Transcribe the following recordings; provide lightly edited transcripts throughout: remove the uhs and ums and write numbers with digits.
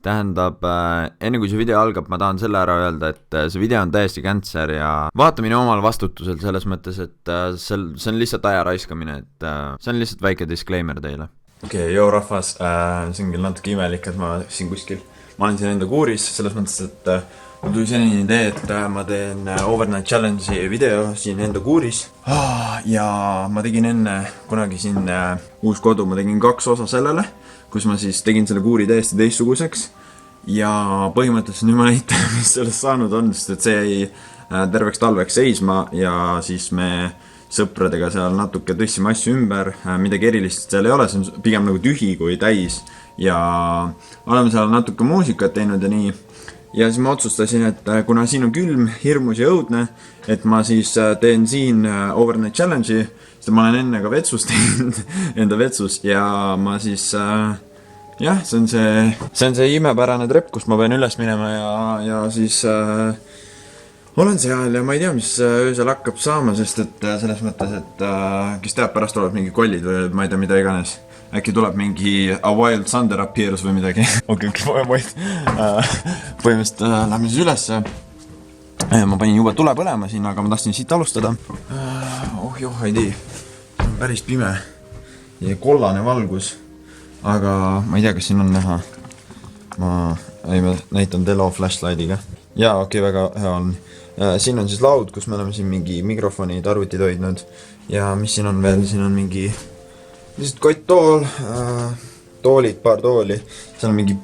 Tähendab, enne kui see video algab, ma tahan selle ära öelda, et see video on täiesti cancer ja vaatamine omal vastutusel selles mõttes, et see on lihtsalt aja raiskamine, et see on lihtsalt väike disclaimer teile. Okei, joo rahvas, see on küll natuke imelik, et ma olen siin enda kuuris, selles mõttes, et mul tuli selline idee, et ma teen Overnight Challenge'i video siin enda kuuris ja ma tegin enne kunagi siin uus kodu, ma tegin 2 osa sellele, kus ma siis tegin selle kuuri täiesti teistsuguseks ja põhimõtteliselt nüüd ma näitan, mis sellest saanud on, sest et see jäi terveks talveks seisma ja siis me sõpradega seal natuke tõstsime asju ümber, midagi erilist seal ei ole, see on pigem nagu tühi kui täis ja oleme seal natuke muusikat teinud ja nii ja siis ma otsustasin, et kuna siin on külm, hirmus ja õudne, et ma siis teen siin Overnight Challenge'i, sest ma olen enne ka vetsus teinud enda vetsus ja ma siis jah, see on see imepärane trepp, kust ma pean üles minema ja siis olen seal ja ma ei tea, mis öösel hakkab saama, sest et selles mõttes, et kes teab, pärast tuleb mingi kollid või ma ei tea, mida iganes. Äkki tuleb mingi A Wild Thunder Appears või midagi. Okei, põhimõtteliselt lähme siis ülesse. Ma panin juba tule põlema siin, aga ma tahtsin siit alustada. Ei tea, see on päris pime ja kollane valgus, aga ma ei tea, kas siin on näha. Ma näitan Delo flashlightiga. Jaa, okei, väga hea on. Siin on siis laud, kus me oleme siin mingi mikrofonid, arvutid hoidnud ja mis siin on veel, siin on mingi lihtsalt kotttool, toolid, paar tooli, seal on mingi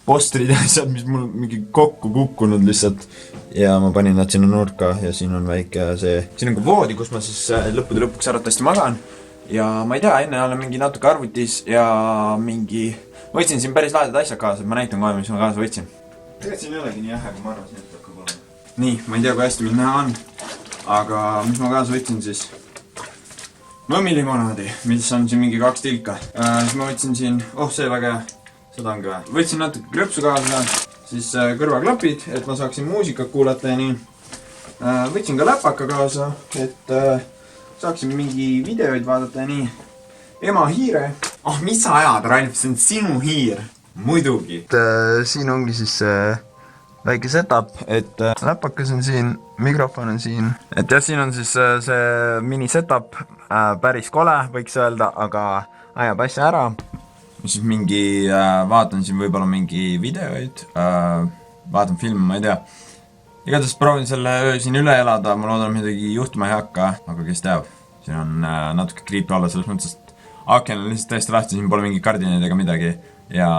postrid ja asjad, mis mul mingi kokku kukkunud lihtsalt ja ma panin nad sinna nurka ja siin on väike see, siin on ka voodi, kus ma siis lõppude lõpuks arvatavasti magan ja ma ei tea, enne olen mingi natuke arvutis ja mingi, võtsin siin päris lahedad asjad kaasa, ma näitan kohe, mis ma kaasa võtsin. Tegelikult siin ei olegi nii jahe, kui ma arvasin, et hakkab olema. Nii, ma ei tea, kui hästi mind näha on, aga mis ma kaasa võtsin siis? Mõmmilimonaadi, mis on siin mingi 2 tilka. Siis ma võtsin siin, see väga hea, seda on ka. Võtsin natuke krõpsu kaasa, siis kõrvaklapid, et ma saaksin muusikat kuulata ja nii. Võtsin ka läpaka kaasa, et saaksin mingi videoid vaadata ja nii. Ema hiire. Mis sa ajad, Ralf, see on sinu hiir. Muidugi. Siin ongi siis väike setup, et läpakas on siin, mikrofon on siin. Et jah, siin on siis see mini setup, päris kole, võiks öelda, aga ajab asja ära. Siis mingi, vaatan siin võib-olla mingi videoid, vaatan filme, ma ei tea. Igatahes proovin selle öö siin üle elada, ma loodan midagi juhtuma ei hakka, aga kes teab. Siin on natuke creepy olla selles mõttes, et aken on lihtsalt täiesti lahti, siin pole mingi kardinid ega midagi ja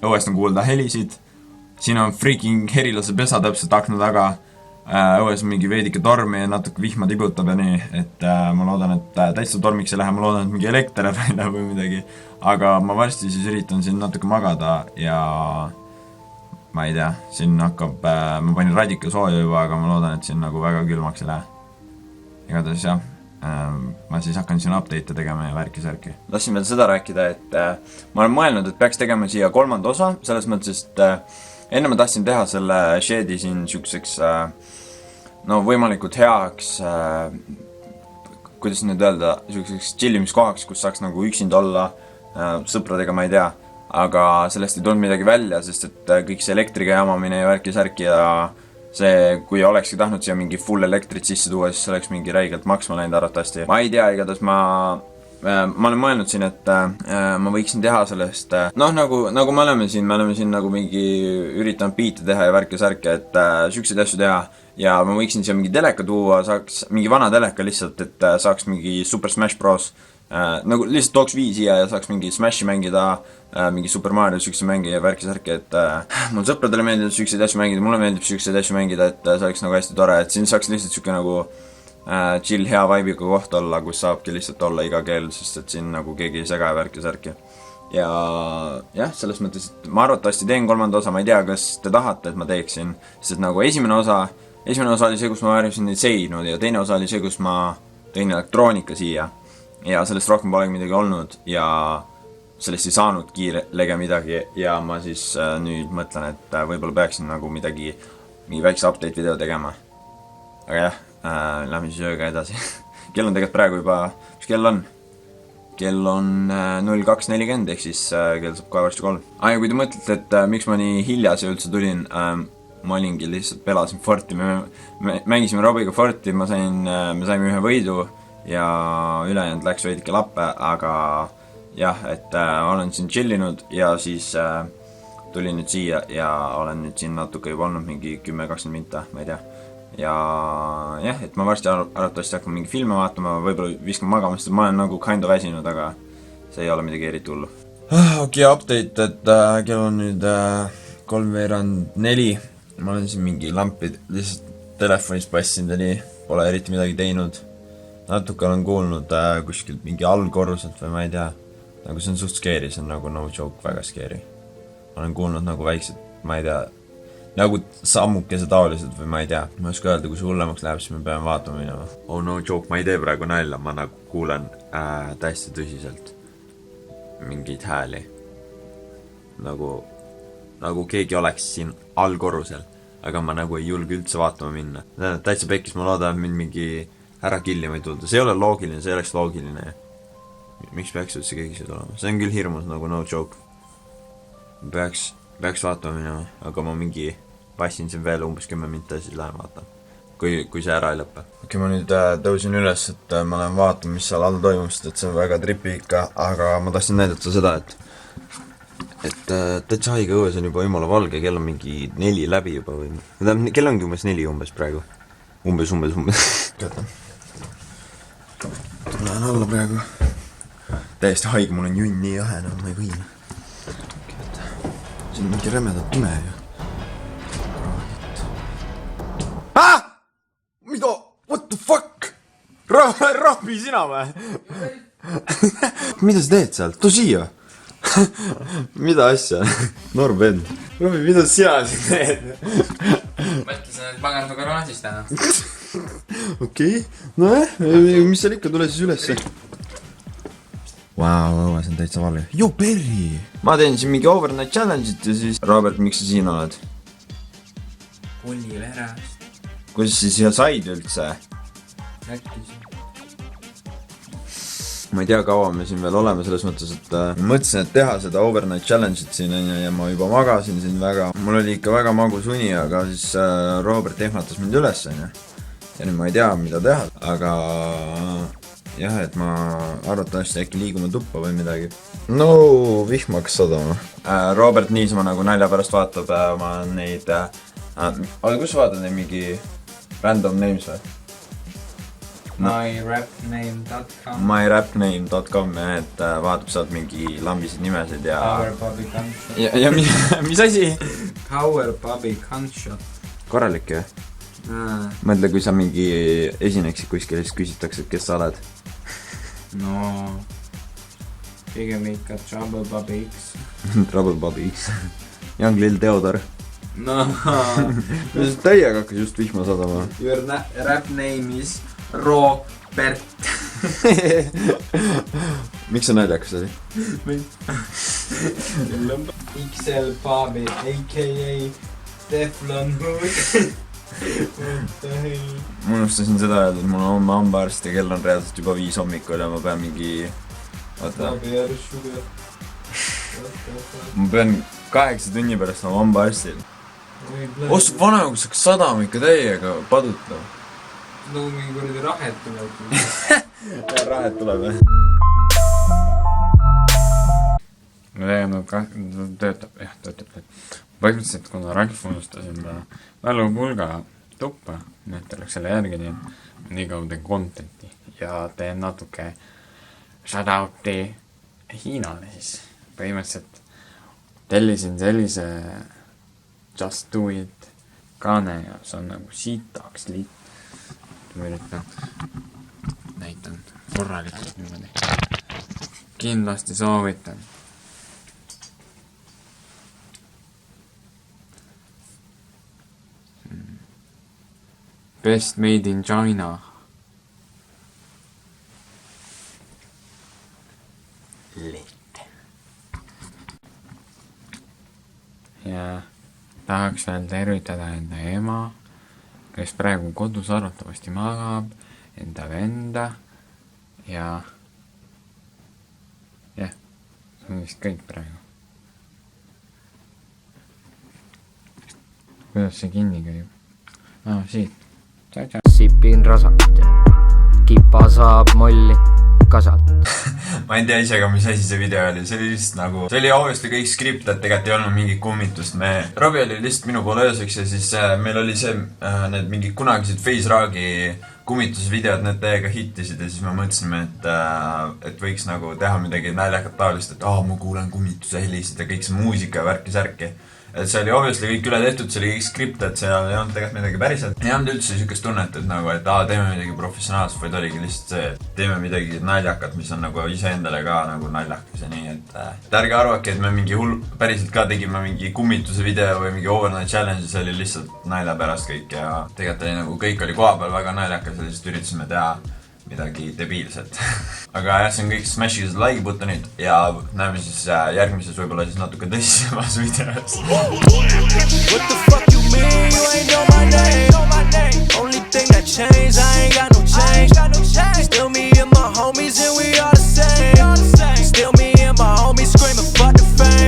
õuest on kuulda helisid. Siin on freaking herilase pesa täpselt akna taga, õues on mingi veidike tormi ja natuke vihma tibutab ja nii, et ma loodan, et täitsa tormiks ei lähe, ma loodan, et mingi elekter välja või midagi, aga ma varsti siis üritan siin natuke magada ja ma ei tea, siin hakkab, ma panin radika sooja juba, aga ma loodan, et siin nagu väga külmaks ei lähe. Igatahes jah, ma siis hakkan siin update'e tegema ja värki-särki. Tahtsin veel seda rääkida, et ma olen mõelnud, et peaks tegema siia 3. osa, selles mõttes, et enne ma tahtsin teha selle shedi siin siukseks võimalikult heaks, kuidas nüüd öelda, siukseks chillimiskohaks, kus saaks nagu üksinda olla sõpradega, ma ei tea, aga sellest ei tulnud midagi välja, sest et kõik see elektriga jamamine ja värki-särki ja see, kui olekski tahtnud siia mingi full elektrit sisse tuua, siis oleks mingi räigelt maksma läinud arvatavasti. Ma ei tea, igatahes ma olen mõelnud siin, et ma võiksin teha sellest, nagu me oleme siin nagu mingi üritanud biite teha ja värki ja särke, et sükseid asju teha ja ma võiksin siia mingi teleka tuua, saaks mingi vana teleka lihtsalt, et saaks mingi Super Smash Bros. Nagu lihtsalt tooks 5 siia ja saaks mingi Smashi mängida, mingi Super Mario sükse mängida ja värki särki, et mul sõpradele meeldib sükseid asju mängida, mulle meeldib sükseid asju mängida, et see oleks nagu hästi tore, et siin saaks lihtsalt süke nagu chill, hea vibe'iga koht olla, kus saabki lihtsalt olla iga kell, sest et siin nagu keegi ei sega ja värki särki. Ja jah, selles mõttes, et ma arvatavasti teen 3. osa, ma ei tea, kas te tahate, et ma teeksin, sest et nagu esimene osa oli see, kus ma värvisin neid seinu ja teine osa oli see, kus ma tõin elektroonika siia ja sellest rohkem polegi midagi olnud ja sellest ei saanud kiirelege midagi ja ma siis nüüd mõtlen, et võib-olla peaksin nagu mingi väikse update video tegema. Aga jah, lähme siis ööga edasi. Kell on tegelikult praegu juba, mis kell on? kell on 02.40 ehk siis kell saab kohe varsti 3. Ja kui te mõtlete, et miks ma nii hilja siia üldse tulin, ma olingi lihtsalt pelasin Forti, me mängisime Robiga Forti, me saime ühe võidu ja ülejäänud läks veidike lappe, aga jah, et olen siin chillinud ja siis tulin nüüd siia ja olen nüüd siin natuke juba olnud mingi 10-20 minta, ma ei tea. Ja jah, et ma varsti arvatavasti hakkan mingi filme vaatama, võib-olla viskan magama, sest ma olen nagu kinda väsinud, aga see ei ole midagi eriti hullu. Okei, update, et kell on nüüd 3:04. Ma olen siin mingi lampi lihtsalt telefonis passinud ja nii, pole eriti midagi teinud. Natuke olen kuulnud kuskilt mingi allkorruselt või ma ei tea. Nagu see on suht scary, see on nagu no joke, väga scary. Olen kuulnud nagu väiksed, ma ei tea, nagu sammukese taolised või ma ei tea. Ma ei oska öelda, kui see hullemaks läheb, siis me peame vaatama minema. Oh no joke, ma ei tee praegu nalja, ma nagu kuulen täiesti tõsiselt mingeid hääli. Nagu keegi oleks siin allkorrusel, aga ma nagu ei julge üldse vaatama minna. Täitsa pekkis, ma loodan, et mind mingi ära killima ei tulda. See ei ole loogiline, see oleks loogiline. Miks peaks üldse keegi see tulema? See on küll hirmus, nagu no joke. Peaks vaatama minema, aga ma mingi passin siin veel umbes 10 minta ja siis lähen vaatan, kui see ära ei lõppe. Okei, ma nüüd tõusin üles, et ma lähen vaatama, mis seal all toimub, sest et see on väga tripi ikka, aga ma tahtsin näidata seda, et täitsa haige õues on juba jumala valge, kell on mingi 4 läbi juba või... Kell ongi umbes 4 umbes praegu. Umbes. Käta. Tulen alla praegu. Täiesti haige, mul on junn nii jahe, ma ei võin. See on mingi rämedalt pime ju. Mida? What the fuck? Rahvi sina või? Mida sa teed seal? Too siia! Mida asja? Noor vend. Rahvi, mida sina siin teed? Mõtlesin, et magan garaažis täna. Okei. Nojah, mis seal ikka, tule siis ülesse. Vau, õues on täitsa valge. Jo, Perri! Ma teen siin mingi overnight challenge'it ja siis... Robert, miks sa siin oled? Kulli verast. Kuidas sa siia said üldse? Läkkisin. Ma ei tea, kaua me siin veel oleme, selles mõttes, et mõtlesin, et teha seda overnight challenge'it siin ja ma juba magasin siin väga. Mul oli ikka väga magus uni, aga siis Robert ehmatas mind üles, ja nüüd ma ei tea, mida teha, aga... Jah, et ma arvatavasti äkki liigume tuppa või midagi. No, vihm hakkas sadama. Robert niisama nagu nalja pärast vaatab oma neid... kus vaatad neid mingi random names või? MyRapName.com MyRapName.com, et vaatab sealt mingi lambisid nimesid ja... Power Bobby Gunshot. Ja mis asi? Power Bobby Gunshot. Korralik, jah? Mõtle, kui sa mingi esineksid kuskil, siis küsitakse, kes sa oled. No, pigem ikka Trouble Bobby X. Trouble Bobby X. Young Lil Theodor. No. Täiega hakkas just vihma sadama. Your rap name is Robert. Miks see naljakas oli? XL Bobby, a.k.a. Teflon Hood. Ma unustasin seda öelda, et mul on homme hambaarst ja kell on reaalselt juba 5 hommikul ja ma pean mingi... Vaata. Ma pean 8 tunni pärast oma hambaarstil. Ostu vana, kus saaks sadama ikka täiega paduta. Nagu mingi kuradi rahet tuleb. Ja rahet tuleb, jah. Töötab. Põhimõtteliselt, kuna Ralf unustasin mälupulga tuppa, nii et oleks selle järgi nii kaua teen contenti ja teen natuke shoutouti Hiinale siis. Põhimõtteliselt tellisin sellise Just Do It kaane ja see on nagu siitaks liit. Ma näitan korralikult niimoodi. Kindlasti soovitan. Best made in China. Lit. Ja tahaks veel tervitada enda ema, kes praegu kodus arvatavasti magab, enda venda ja on vist kõik praegu. Kuidas see kinni käib? Siit. Sipin rasat ja kipa saab molli kasalt. Ma ei tea ise ka, mis asi see video oli, see oli lihtsalt nagu, see oli obviously kõik skript, et tegelikult ei olnud mingit kummitust. Robbie oli lihtsalt minu poole ööseks ja siis meil oli see, need mingid kunagised Face Ragi kummitusvideod, need täiega hittisid ja siis me mõtlesime, et võiks nagu teha midagi naljakat taolist, et ma kuulen kummituse helisid ja kõik see muusika ja värki-särki. Et see oli obviously kõik üle tehtud, see oli kõik skript, et seal ei olnud tegelikult midagi päriselt. Ei olnud üldse sükest tunnet, et nagu, et teeme midagi professionaalset, vaid oligi lihtsalt see, et teeme midagi naljakat, mis on nagu iseendale ka nagu naljakas ja nii, et ärge arvake, et me mingi päriselt ka tegime mingi kummituse video või mingi overnight challenge, see oli lihtsalt nalja pärast kõik ja tegelikult oli nagu kõik oli koha peal väga naljakas ja lihtsalt üritasime teha midagi debiilset. Aga jah, see on kõik smash'iga seda like buttonid ja näeme siis järgmises võib-olla siis natuke tõsisemas videos. What the fuck you mean? You ain't know my name. Only thing that changed, I ain't got no change. Still me and my homies and we all